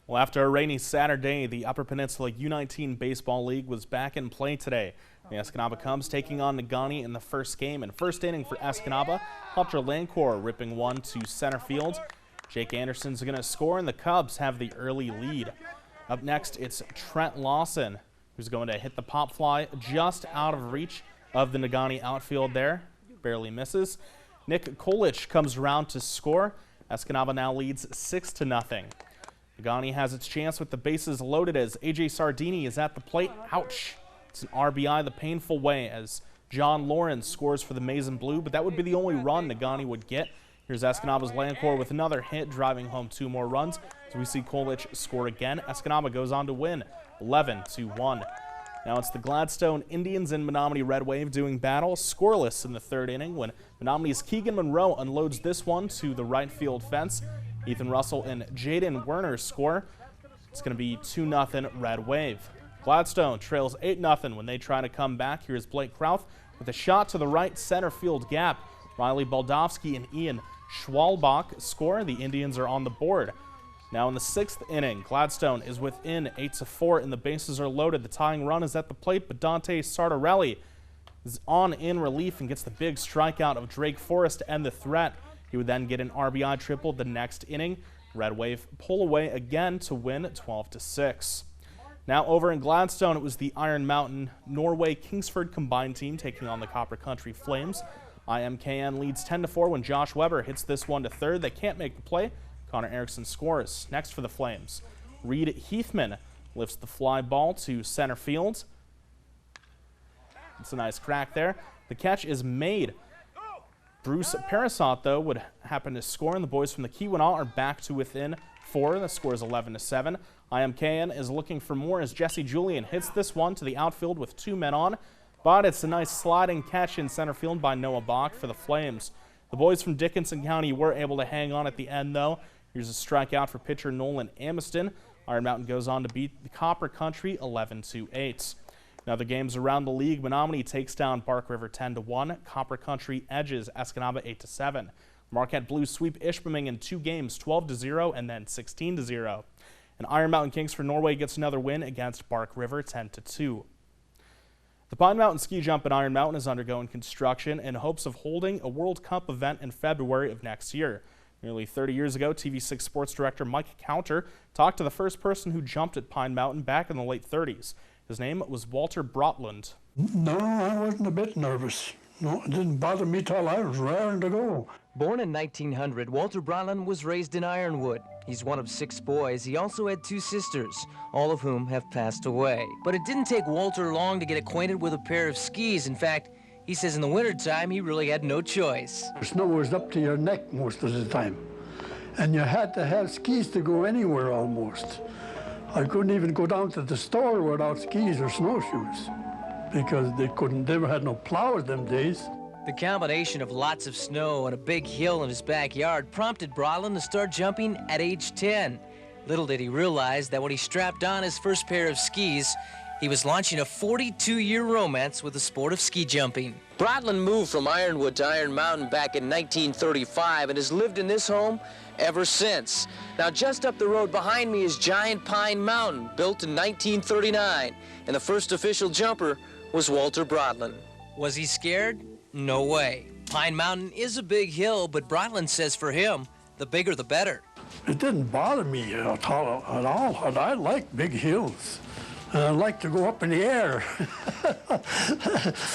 Well, after a rainy Saturday, the Upper Peninsula U19 Baseball League was back in play today. The Escanaba Cubs taking on Negaunee in the first game. And first inning for Escanaba, Hunter Lancourt ripping one to center field. Jake Anderson's going to score, and the Cubs have the early lead. Up next, it's Trent Lawson, who's going to hit the pop fly just out of reach of the Negaunee outfield there. Barely misses. Nick Kolich comes around to score. Escanaba now leads 6-0. Negaunee has its chance with the bases loaded as A.J. Sardini is at the plate. Ouch. It's an RBI the painful way as John Lawrence scores for the Maize and Blue, but that would be the only run Negaunee would get. Here's Escanaba's Lancourt with another hit, driving home 2 more runs. So we see Kolich score again. Escanaba goes on to win 11-1. Now it's the Gladstone Indians and Menominee Red Wave doing battle, scoreless in the third inning when Menominee's Keegan Monroe unloads this one to the right field fence. Ethan Russell and Jaden Werner score. It's going to be 2-0 Red Wave. Gladstone trails 8-0 when they try to come back. Here's Blake Krauth with a shot to the right center field gap. Riley Baldovsky and Ian Schwalbach score. The Indians are on the board. Now in the 6th inning, Gladstone is within 8-4 and the bases are loaded. The tying run is at the plate, but Dante Sartorelli is on in relief and gets the big strikeout of Drake Forrest to end the threat. He would then get an RBI triple the next inning. Red Wave pull away again to win 12-6. Now over in Gladstone, it was the Iron Mountain Norway Kingsford combined team taking on the Copper Country Flames. IMKN leads 10-4 when Josh Weber hits this one to third. They can't make the play. Connor Erickson scores. Next for the Flames, Reed Heathman lifts the fly ball to center field. It's a nice crack there. The catch is made. Bruce Parasot, though, would happen to score, and the boys from the Keweenaw are back to within 4. The score is 11-7. IMKN is looking for more as Jesse Julian hits this one to the outfield with 2 men on, but it's a nice sliding catch in center field by Noah Bach for the Flames. The boys from Dickinson County were able to hang on at the end, though. Here's a strikeout for pitcher Nolan Amiston. Iron Mountain goes on to beat the Copper Country 11-8. Now the games around the league, Menominee takes down Bark River 10-1. Copper Country edges Escanaba 8-7. Marquette Blues sweep Ishpeming in 2 games, 12-0 and then 16-0. And Iron Mountain Kingsford Norway gets another win against Bark River 10-2. The Pine Mountain Ski Jump in Iron Mountain is undergoing construction in hopes of holding a World Cup event in February of next year. Nearly 30 years ago, TV6 sports director Mike Counter talked to the first person who jumped at Pine Mountain back in the late 30s. His name was Walter BRATTLUND. No, I wasn't a bit nervous. No, it didn't bother me till I was raring to go. Born in 1900, Walter BRATTLUND was raised in Ironwood. He's one of 6 boys. He also had 2 sisters, all of whom have passed away. But it didn't take Walter long to get acquainted with a pair of skis. In fact, he says in the wintertime, he really had no choice. The snow was up to your neck most of the time, and you had to have skis to go anywhere almost. I couldn't even go down to the store without skis or snowshoes because they never had no plows them days. The combination of lots of snow and a big hill in his backyard prompted BRATTLUND to start jumping at age 10. Little did he realize that when he strapped on his first pair of skis, he was launching a 42-year romance with the sport of ski jumping. BRATTLUND moved from Ironwood to Iron Mountain back in 1935 and has lived in this home ever since. Now, just up the road behind me is Giant Pine Mountain, built in 1939, and the first official jumper was Walter BRATTLUND. Was he scared? No way. Pine Mountain is a big hill, but BRATTLUND says for him, the bigger the better. It didn't bother me at all. I like big hills. And I like to go up in the air.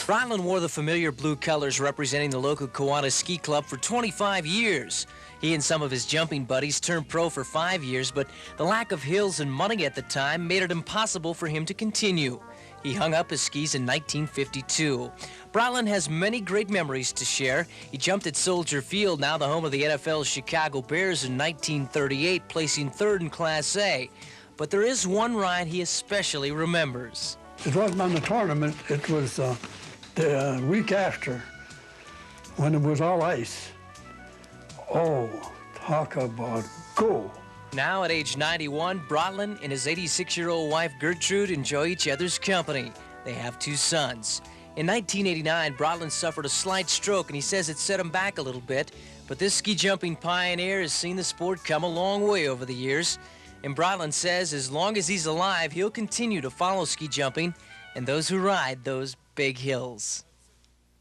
BRATTLUND wore the familiar blue colors representing the local Kiwanis Ski Club for 25 years. He and some of his jumping buddies turned pro for 5 years, but the lack of hills and money at the time made it impossible for him to continue. He hung up his skis in 1952. BRATTLUND has many great memories to share. He jumped at Soldier Field, now the home of the NFL's Chicago Bears, in 1938, placing 3rd in Class A. But there is one ride he especially remembers. It wasn't on the tournament. It was the week after when it was all ice. Oh, talk about go. Now at age 91, BRATTLUND and his 86-year-old wife Gertrude enjoy each other's company. They have 2 sons. In 1989, BRATTLUND suffered a slight stroke, and he says it set him back a little bit. But this ski jumping pioneer has seen the sport come a long way over the years. And Brattlund says as long as he's alive, he'll continue to follow ski jumping and those who ride those big hills.